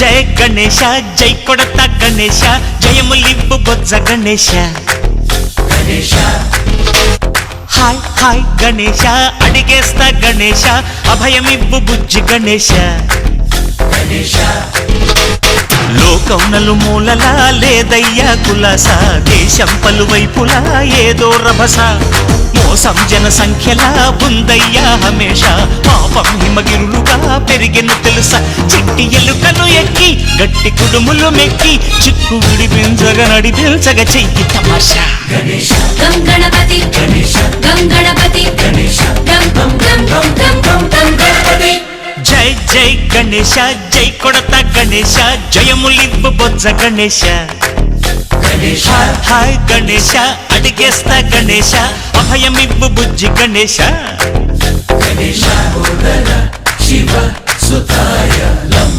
జయ గణేశ జై కొడత గణేశ జయములివ్వు బొజ్జ Ganesha hi hi Ganesha అడిగేస్తా Ganesha అభయమివ్వు బుజ్జి గణేశ లోకం నలుమూలలా లేదయ్యా కులాస దేశం పలువైపులా ఏదో రభస మోసం జన సంఖ్యలా ఉందయ్యా హమేష పాపం హిమగిరులుగా పెరిగెను తెలుసా చిట్టి ఎలుకను ఎక్కి గట్టి కుడుములు మెక్కి చిక్కు విడిపించగ నడిపించగ చెయ్యి తమాషా గం గణపతి గం గణపతి గం గం గం గం గం గం గణపతి జై జై గణేశ జై కొడత గణేశ జయములివ్వు బొజ్జ గణేశ హాయ్ గణేశ అడిగేస్తా గణేశ అభయమివ్వు బుజ్జి గణేశ శివ సుతాయ లం